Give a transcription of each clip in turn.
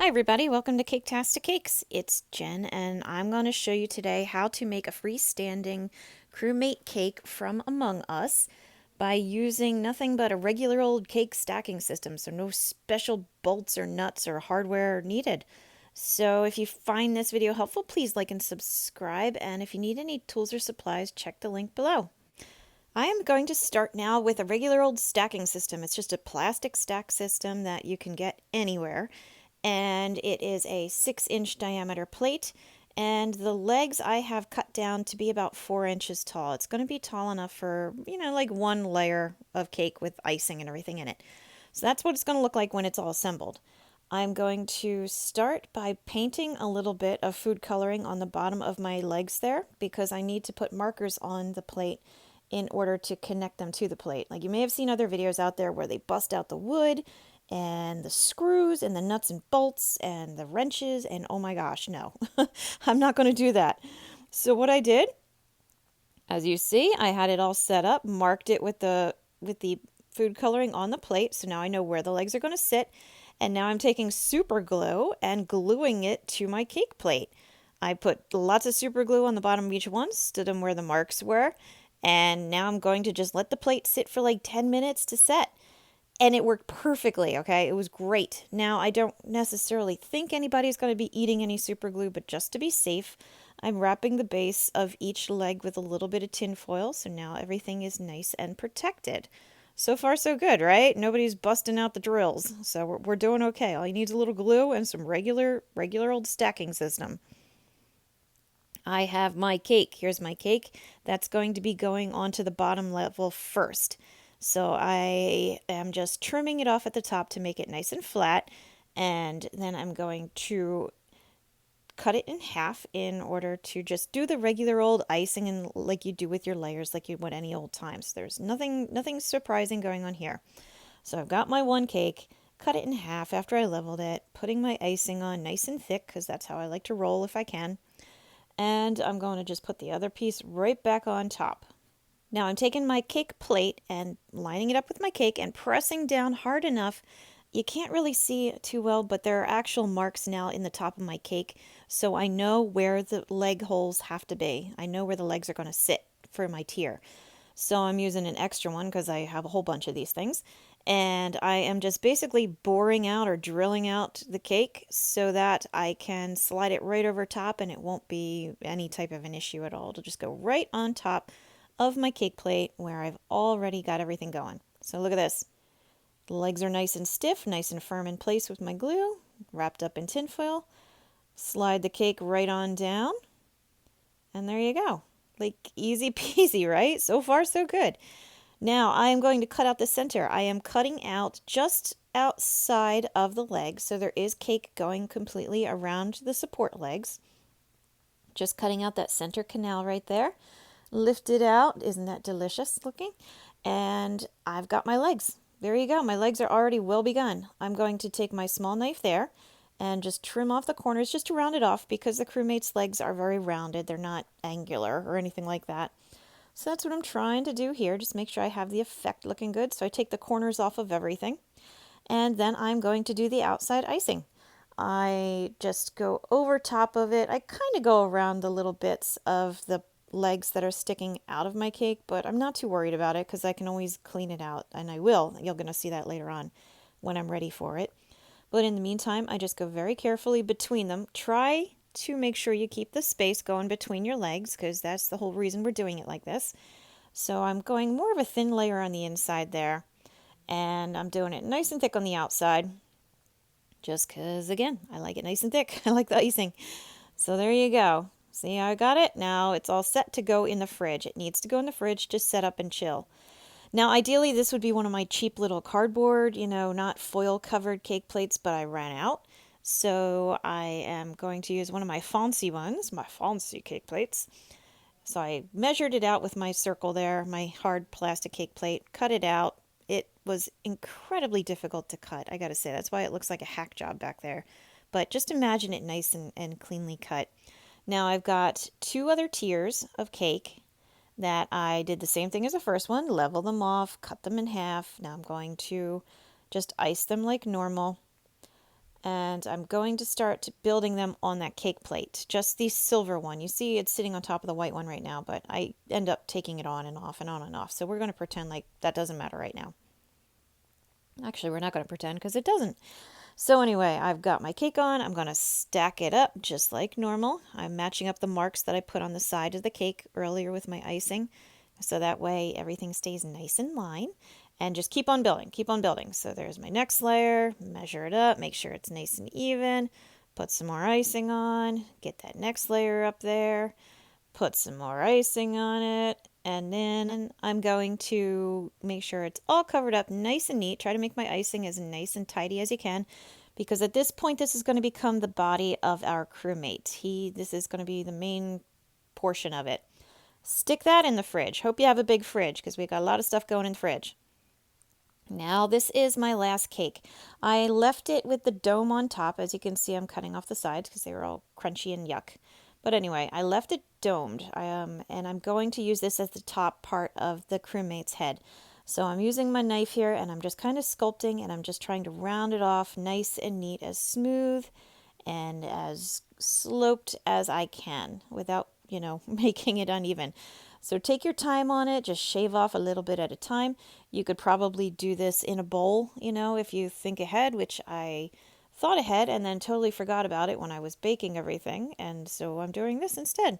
Hi everybody, welcome to Caketastic Cakes. It's Jen and I'm going to show you today how to make a freestanding crewmate cake from Among Us by using nothing but a regular old cake stacking system, so no special bolts or nuts or hardware needed. So if you find this video helpful, please like and subscribe, and if you need any tools or supplies, check the link below. I am going to start now with a regular old stacking system. It's just a plastic stack system that you can get anywhere, and it is a 6-inch diameter plate, and the legs I have cut down to be about 4 inches tall. It's going to be tall enough for, like one layer of cake with icing and everything in it. So that's what it's going to look like when it's all assembled. I'm going to start by painting a little bit of food coloring on the bottom of my legs there, because I need to put markers on the plate in order to connect them to the plate. Like, you may have seen other videos out there where they bust out the wood and the screws and the nuts and bolts and the wrenches, and oh my gosh, no. I'm not going to do that. So what I did, as you see, I had it all set up, marked it with the food coloring on the plate, so now I know where the legs are going to sit. And now I'm taking super glue and gluing it to my cake plate. I put lots of super glue on the bottom of each one, stood them where the marks were, and now I'm going to just let the plate sit for like 10 minutes to set. And it worked perfectly, okay? It was great. Now, I don't necessarily think anybody's going to be eating any super glue, but just to be safe, I'm wrapping the base of each leg with a little bit of tin foil, so now everything is nice and protected. So far, so good, right? Nobody's busting out the drills, so we're doing okay. All you need is a little glue and some regular old stacking system. I have my cake. Here's my cake. That's going to be going onto the bottom level first. So I am just trimming it off at the top to make it nice and flat, and then I'm going to cut it in half in order to just do the regular old icing and like you do with your layers, like you would any old time. So there's nothing surprising going on here. So I've got my one cake, cut it in half after I leveled it, putting my icing on nice and thick because that's how I like to roll if I can. And I'm going to just put the other piece right back on top. Now I'm taking my cake plate and lining it up with my cake and pressing down hard enough. You can't really see it too well, but there are actual marks now in the top of my cake, so I know where the leg holes have to be. I know where the legs are going to sit for my tier. So I'm using an extra one because I have a whole bunch of these things. And I am just basically boring out or drilling out the cake so that I can slide it right over top and it won't be any type of an issue at all. It'll just go right on top of my cake plate where I've already got everything going. So look at this. The legs are nice and stiff, nice and firm in place with my glue, wrapped up in tin foil. Slide the cake right on down, and there you go. Like, easy peasy, right? So far, so good. Now, I am going to cut out the center. I am cutting out just outside of the leg, so there is cake going completely around the support legs. Just cutting out that center canal right there. Lift it out. Isn't that delicious looking? And I've got my legs. There you go. My legs are already well begun. I'm going to take my small knife there and just trim off the corners just to round it off because the crewmate's legs are very rounded. They're not angular or anything like that. So that's what I'm trying to do here. Just make sure I have the effect looking good. So I take the corners off of everything. And then I'm going to do the outside icing. I just go over top of it. I kind of go around the little bits of the legs that are sticking out of my cake, but I'm not too worried about it because I can always clean it out, and I will. You're going to see that later on when I'm ready for it. But in the meantime, I just go very carefully between them. Try to make sure you keep the space going between your legs because that's the whole reason we're doing it like this. So I'm going more of a thin layer on the inside there, and I'm doing it nice and thick on the outside just because, again, I like it nice and thick. I like the icing. So there you go. See how I got it? Now it's all set to go in the fridge. It needs to go in the fridge to set up and chill. Now, ideally, this would be one of my cheap little cardboard, not foil covered cake plates, but I ran out. So I am going to use one of my fancy ones, my fancy cake plates. So I measured it out with my circle there, my hard plastic cake plate, cut it out. It was incredibly difficult to cut, I gotta say. That's why it looks like a hack job back there. But just imagine it nice and cleanly cut. Now I've got 2 other tiers of cake that I did the same thing as the first one, level them off, cut them in half. Now I'm going to just ice them like normal. and I'm going to start building them on that cake plate. Just the silver one. You see it's sitting on top of the white one right now, but I end up taking it on and off and on and off. So we're going to pretend like that doesn't matter right now. Actually, we're not going to pretend because it doesn't. So anyway, I've got my cake on. I'm going to stack it up just like normal. I'm matching up the marks that I put on the side of the cake earlier with my icing. So that way everything stays nice in line. And just keep on building, keep on building. So there's my next layer, measure it up, make sure it's nice and even, put some more icing on, get that next layer up there, put some more icing on it, and then I'm going to make sure it's all covered up nice and neat. Try to make my icing as nice and tidy as you can, because at this point this is going to become the body of our crewmate. This is going to be the main portion of it. Stick that in the fridge. Hope you have a big fridge because we got a lot of stuff going in the fridge. Now this is my last cake. I left it with the dome on top. As you can see, I'm cutting off the sides because they were all crunchy and yuck. But anyway, I left it domed, and I'm going to use this as the top part of the crewmate's head. So I'm using my knife here, and I'm just kind of sculpting, and I'm just trying to round it off nice and neat, as smooth and as sloped as I can without, making it uneven. So take your time on it, just shave off a little bit at a time. You could probably do this in a bowl, if you think ahead, which I thought ahead and then totally forgot about it when I was baking everything, and so I'm doing this instead.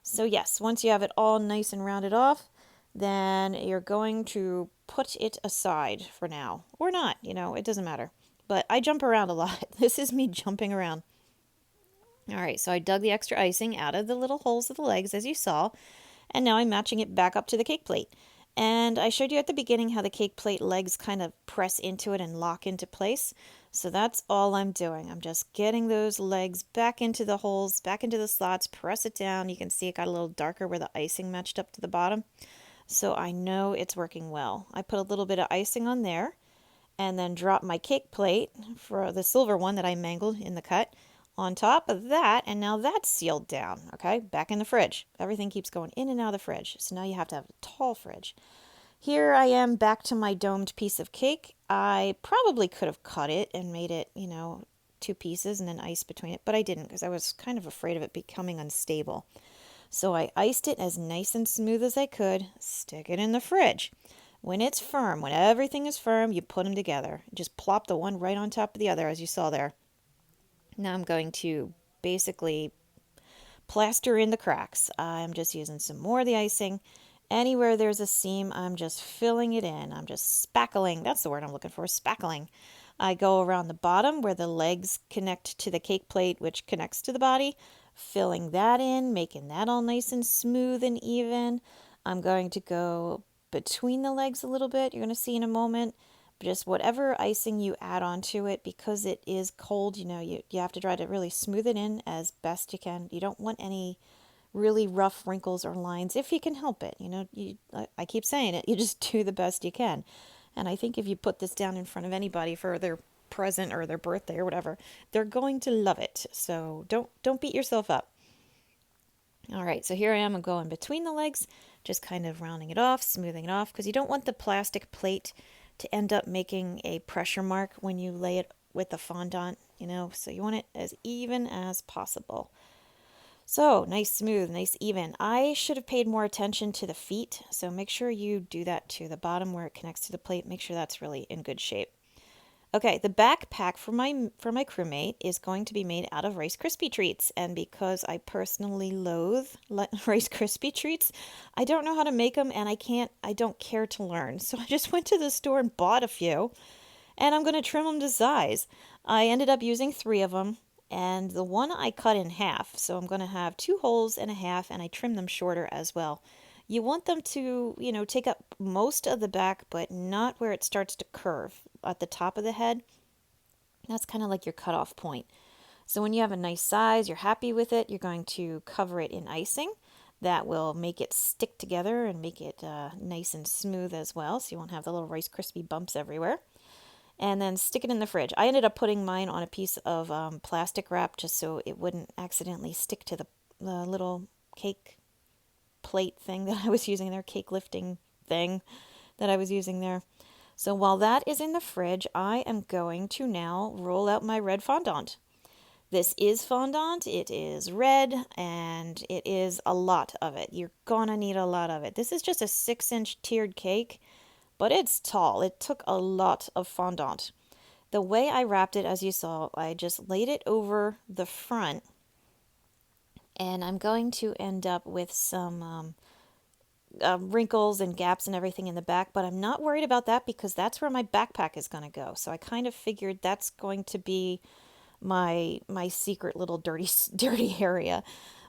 So yes, once you have it all nice and rounded off, then you're going to put it aside for now, or not, it doesn't matter. But I jump around a lot. This is me jumping around. All right, so I dug the extra icing out of the little holes of the legs, as you saw, and now I'm matching it back up to the cake plate. And I showed you at the beginning how the cake plate legs kind of press into it and lock into place. So that's all I'm doing. I'm just getting those legs back into the holes, back into the slots, press it down. You can see it got a little darker where the icing matched up to the bottom. So I know it's working well. I put a little bit of icing on there and then drop my cake plate, for the silver one that I mangled in the cut, on top of that, and now that's sealed down, okay? Back in the fridge. Everything keeps going in and out of the fridge, so now you have to have a tall fridge. Here I am back to my domed piece of cake. I probably could have cut it and made it, two pieces and then ice between it, but I didn't because I was kind of afraid of it becoming unstable. So I iced it as nice and smooth as I could, stick it in the fridge. When it's firm, when everything is firm, you put them together. Just plop the one right on top of the other, as you saw there. Now I'm going to basically plaster in the cracks. I'm just using some more of the icing. Anywhere there's a seam, I'm just filling it in. I'm just spackling. That's the word I'm looking for, spackling. I go around the bottom where the legs connect to the cake plate, which connects to the body, filling that in, making that all nice and smooth and even. I'm going to go between the legs a little bit. You're going to see in a moment. Just whatever icing you add onto it, because it is cold, you have to try to really smooth it in as best you can. You don't want any really rough wrinkles or lines if you can help it. I keep saying it, you just do the best you can. And I think if you put this down in front of anybody for their present or their birthday or whatever, they're going to love it. So don't beat yourself up. All right, so here I am. I'm going between the legs, just kind of rounding it off, smoothing it off, because you don't want the plastic plate to end up making a pressure mark when you lay it with the fondant, so you want it as even as possible. So nice, smooth, nice, even. I should have paid more attention to the feet, so make sure you do that to the bottom where it connects to the plate. Make sure that's really in good shape. Okay, the backpack for my crewmate is going to be made out of Rice Krispie treats, and because I personally loathe Rice Krispie treats, I don't know how to make them, and I don't care to learn. So I just went to the store and bought a few, and I'm going to trim them to size. I ended up using 3 of them, and the one I cut in half, so I'm going to have 2 holes and a half, and I trim them shorter as well. You want them to, take up most of the back, but not where it starts to curve at the top of the head. That's kind of like your cutoff point. So when you have a nice size, you're happy with it, you're going to cover it in icing. That will make it stick together and make it nice and smooth as well, so you won't have the little Rice Krispie bumps everywhere. And then stick it in the fridge. I ended up putting mine on a piece of plastic wrap just so it wouldn't accidentally stick to the little cake plate thing that I was using there, cake lifting thing that I was using there. So while that is in the fridge, I am going to now roll out my red fondant. This is fondant, it is red, and it is a lot of it. You're gonna need a lot of it. This is just a 6-inch tiered cake, but it's tall. It took a lot of fondant. The way I wrapped it, as you saw, I just laid it over the front, and I'm going to end up with some wrinkles and gaps and everything in the back, but I'm not worried about that because that's where my backpack is going to go. So I kind of figured that's going to be my secret little dirty area.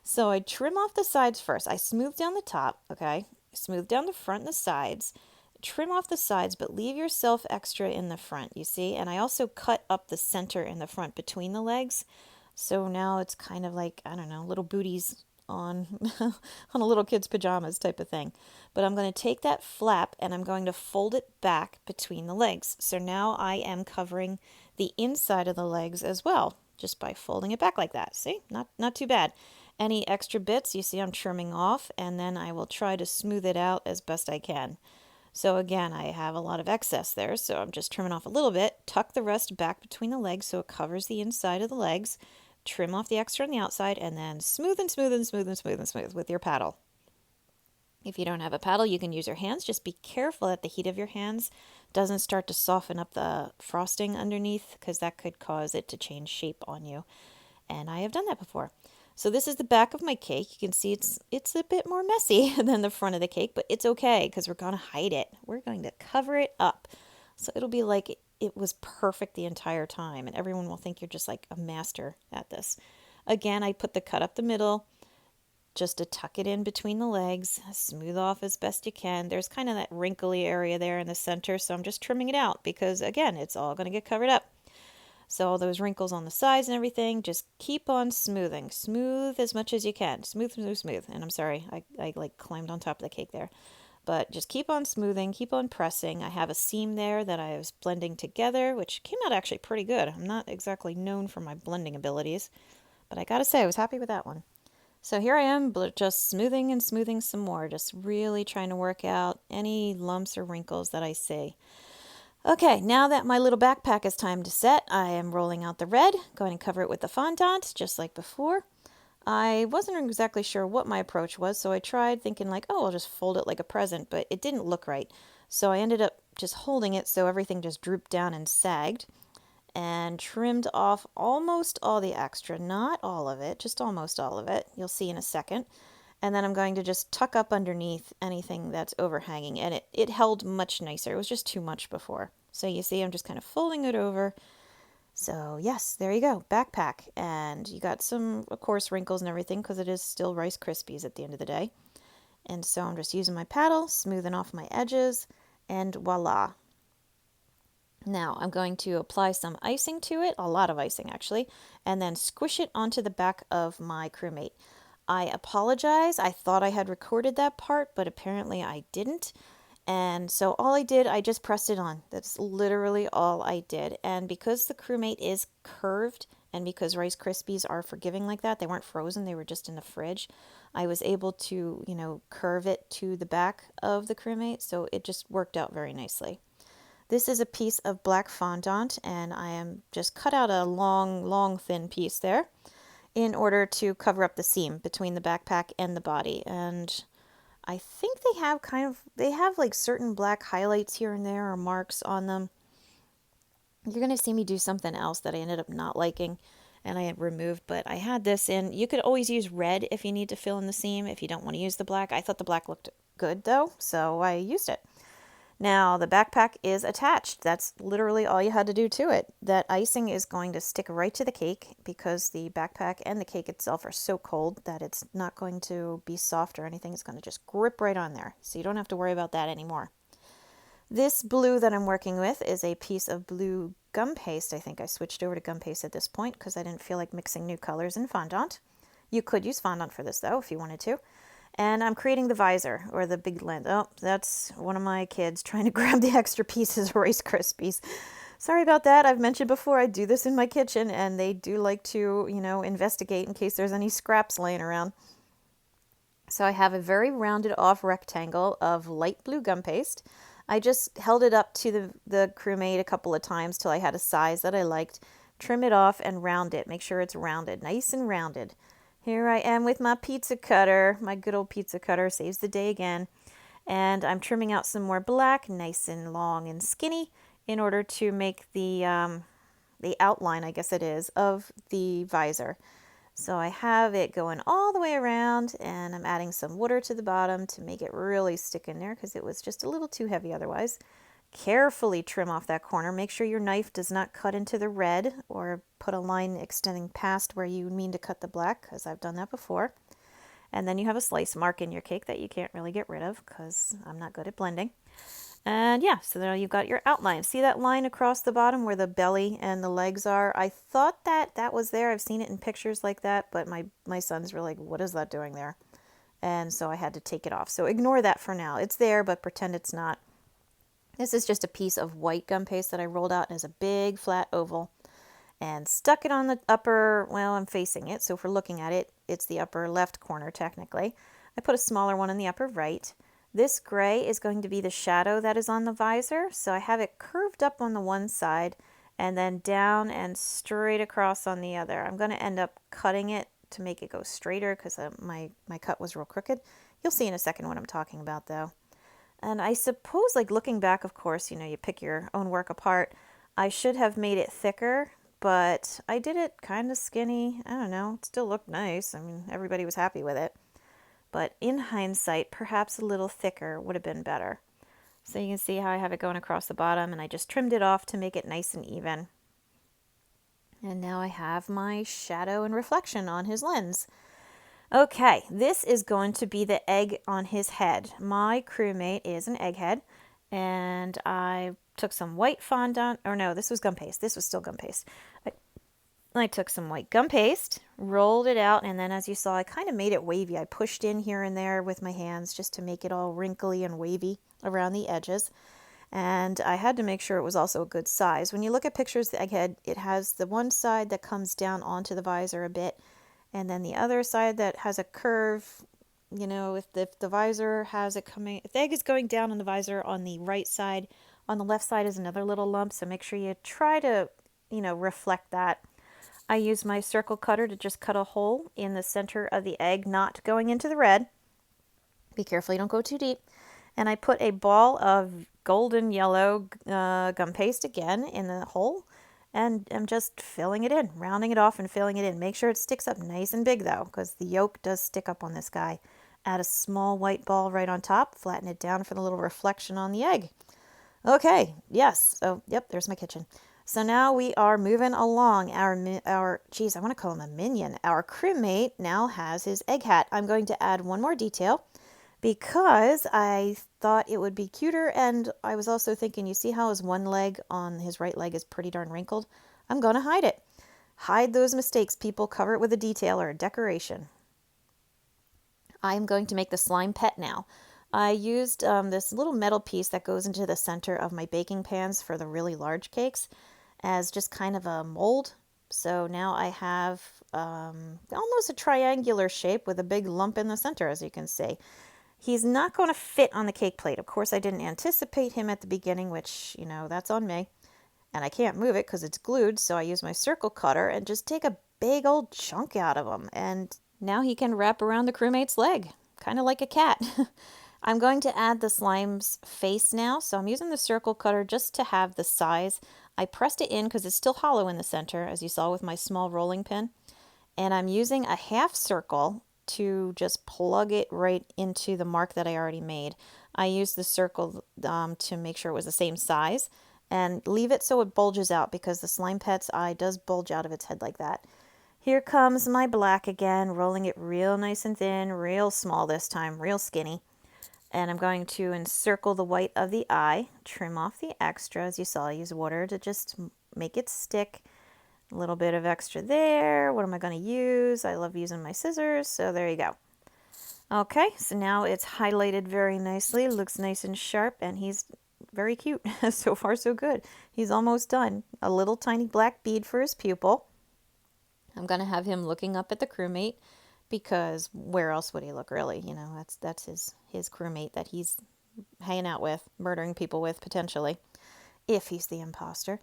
So I trim off the sides first. I smooth down the top, okay? Smooth down the front and the sides. Trim off the sides, but leave yourself extra in the front, you see? And I also cut up the center in the front between the legs. So now it's kind of like, I don't know, little booties on on a little kid's pajamas type of thing. But I'm going to take that flap and I'm going to fold it back between the legs. So now I am covering the inside of the legs as well, just by folding it back like that. See? Not too bad. Any extra bits, you see I'm trimming off, and then I will try to smooth it out as best I can. So again, I have a lot of excess there, so I'm just trimming off a little bit, tuck the rest back between the legs so it covers the inside of the legs, trim off the extra on the outside, and then smooth and smooth and smooth and smooth and smooth with your paddle. If you don't have a paddle, you can use your hands. Just be careful that the heat of your hands doesn't start to soften up the frosting underneath, because that could cause it to change shape on you. And I have done that before. So this is the back of my cake. You can see it's a bit more messy than the front of the cake, but it's okay because we're going to hide it. We're going to cover it up. So it'll be like it was perfect the entire time, and everyone will think you're just like a master at this. Again, I put the cut up the middle just to tuck it in between the legs, smooth off as best you can. There's kind of that wrinkly area there in the center, so I'm just trimming it out because, again, it's all going to get covered up. So all those wrinkles on the sides and everything, just keep on smoothing. Smooth as much as you can. Smooth, smooth, smooth. And I'm sorry, I like climbed on top of the cake there. But just keep on smoothing, keep on pressing. I have a seam there that I was blending together, which came out actually pretty good. I'm not exactly known for my blending abilities, but I gotta say I was happy with that one. So here I am, just smoothing and smoothing some more, just really trying to work out any lumps or wrinkles that I see. Okay, now that my little backpack is time to set, I am rolling out the red, going to cover it with the fondant, just like before. I wasn't exactly sure what my approach was, so I tried thinking like, oh, I'll just fold it like a present, but it didn't look right. So I ended up just holding it so everything just drooped down and sagged, and trimmed off almost all the extra, not all of it, just almost all of it. You'll see in a second. And then I'm going to just tuck up underneath anything that's overhanging, and it held much nicer. It was just too much before. So you see I'm just kind of folding it over. So yes, there you go, backpack. And you got some, of course, wrinkles and everything because it is still Rice Krispies at the end of the day. And so I'm just using my paddle, smoothing off my edges, and voila. Now I'm going to apply some icing to it, a lot of icing actually, and then squish it onto the back of my crewmate. I apologize, I thought I had recorded that part, but apparently I didn't. And so all I did, I just pressed it on. That's literally all I did. And because the crewmate is curved, and because Rice Krispies are forgiving like that, they weren't frozen, they were just in the fridge, I was able to, curve it to the back of the crewmate, so it just worked out very nicely. This is a piece of black fondant, and I am just cut out a long, thin piece there in order to cover up the seam between the backpack and the body. And I think they have like certain black highlights here and there or marks on them. You're going to see me do something else that I ended up not liking and I had removed, but I had this in. You could always use red if you need to fill in the seam if you don't want to use the black. I thought the black looked good though, so I used it. Now, the backpack is attached. That's literally all you had to do to it. That icing is going to stick right to the cake because the backpack and the cake itself are so cold that it's not going to be soft or anything. It's going to just grip right on there. So you don't have to worry about that anymore. This blue that I'm working with is a piece of blue gum paste. I think I switched over to gum paste at this point because I didn't feel like mixing new colors in fondant. You could use fondant for this though if you wanted to. And I'm creating the visor, or the big lens. Oh, that's one of my kids trying to grab the extra pieces of Rice Krispies. Sorry about that. I've mentioned before I do this in my kitchen, and they do like to, investigate in case there's any scraps laying around. So I have a very rounded off rectangle of light blue gum paste. I just held it up to the crewmate a couple of times till I had a size that I liked. Trim it off and round it. Make sure it's rounded, nice and rounded. Here I am with my pizza cutter. My good old pizza cutter saves the day again. And I'm trimming out some more black, nice and long and skinny, in order to make the outline, I guess it is, of the visor. So I have it going all the way around, and I'm adding some water to the bottom to make it really stick in there because it was just a little too heavy otherwise. Carefully trim off that corner. Make sure your knife does not cut into the red or put a line extending past where you mean to cut the black, because I've done that before. And then you have a slice mark in your cake that you can't really get rid of because I'm not good at blending. And yeah, so now you've got your outline. See that line across the bottom where the belly and the legs are? I thought that was there. I've seen it in pictures like that, but my sons were like, what is that doing there? And so I had to take it off. So ignore that for now. It's there, but pretend it's not. This is just a piece of white gum paste that I rolled out as a big flat oval and stuck it on the upper, well, I'm facing it, so if we're looking at it, it's the upper left corner technically. I put a smaller one in the upper right. This gray is going to be the shadow that is on the visor, so I have it curved up on the one side and then down and straight across on the other. I'm going to end up cutting it to make it go straighter because my cut was real crooked. You'll see in a second what I'm talking about though. And I suppose, like looking back, of course, you know, you pick your own work apart. I should have made it thicker, but I did it kind of skinny. I don't know, it still looked nice. I mean, everybody was happy with it. But in hindsight, perhaps a little thicker would have been better. So you can see how I have it going across the bottom, and I just trimmed it off to make it nice and even. And now I have my shadow and reflection on his lens. Okay, this is going to be the egg on his head. My crewmate is an egghead, and I took some white fondant, or no, this was gum paste. This was still gum paste. I took some white gum paste, rolled it out, and then as you saw, I kind of made it wavy. I pushed in here and there with my hands just to make it all wrinkly and wavy around the edges. And I had to make sure it was also a good size. When you look at pictures of the egghead, it has the one side that comes down onto the visor a bit, and then the other side that has a curve. You know, if the visor has it coming, if the egg is going down on the visor on the right side, on the left side is another little lump, so make sure you try to, you know, reflect that. I use my circle cutter to just cut a hole in the center of the egg, not going into the red. Be careful you don't go too deep. And I put a ball of golden yellow gum paste again in the hole, and I'm just filling it in, rounding it off and filling it in. Make sure it sticks up nice and big though, because the yolk does stick up on this guy. Add a small white ball right on top, flatten it down for the little reflection on the egg. Okay, yes, so yep, there's my kitchen. So now we are moving along. Geez, I want to call him a minion. Our crewmate now has his egg hat. I'm going to add one more detail because I thought it would be cuter, and I was also thinking, you see how his one leg on his right leg is pretty darn wrinkled? I'm going to hide it. Hide those mistakes, people. Cover it with a detail or a decoration. I'm going to make the slime pet now. I used this little metal piece that goes into the center of my baking pans for the really large cakes as just kind of a mold. So now I have almost a triangular shape with a big lump in the center, as you can see. He's not going to fit on the cake plate. Of course, I didn't anticipate him at the beginning, which, you know, that's on me. And I can't move it because it's glued, so I use my circle cutter and just take a big old chunk out of him. And now he can wrap around the crewmate's leg, kind of like a cat. I'm going to add the slime's face now, so I'm using the circle cutter just to have the size. I pressed it in because it's still hollow in the center, as you saw with my small rolling pin. And I'm using a half circle to just plug it right into the mark that I already made. I used the circle to make sure it was the same size, and leave it so it bulges out because the slime pet's eye does bulge out of its head like that. Here comes my black again, rolling it real nice and thin, real small this time, real skinny. And I'm going to encircle the white of the eye, trim off the extra. As you saw, I use water to just make it stick. A little bit of extra there. What am I going to use? I love using my scissors, so there you go. Okay, so now it's highlighted very nicely. Looks nice and sharp, and he's very cute. So far, so good. He's almost done. A little tiny black bead for his pupil. I'm going to have him looking up at the crewmate, because where else would he look, really? You know, that's his crewmate that he's hanging out with, murdering people with, potentially, if he's the imposter.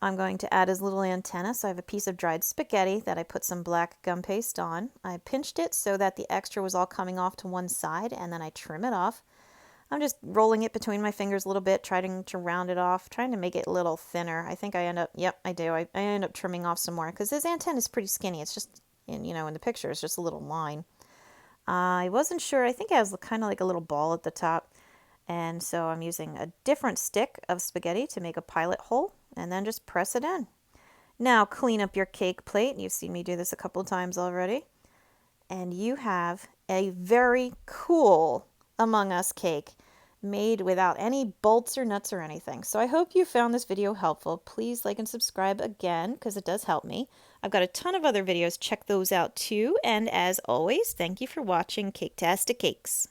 I'm going to add his little antenna. So I have a piece of dried spaghetti that I put some black gum paste on. I pinched it so that the extra was all coming off to one side, and then I trim it off. I'm just rolling it between my fingers a little bit, trying to round it off, trying to make it a little thinner. I think I end up, yep, I do. I end up trimming off some more because his antenna is pretty skinny. It's just, in the picture, it's just a little line. I wasn't sure. I think it has kind of like a little ball at the top. And so I'm using a different stick of spaghetti to make a pilot hole and then just press it in. Now clean up your cake plate. You've seen me do this a couple of times already. And you have a very cool Among Us cake made without any bolts or nuts or anything. So I hope you found this video helpful. Please like and subscribe again because it does help me. I've got a ton of other videos. Check those out too. And as always, thank you for watching Caketastic Cakes.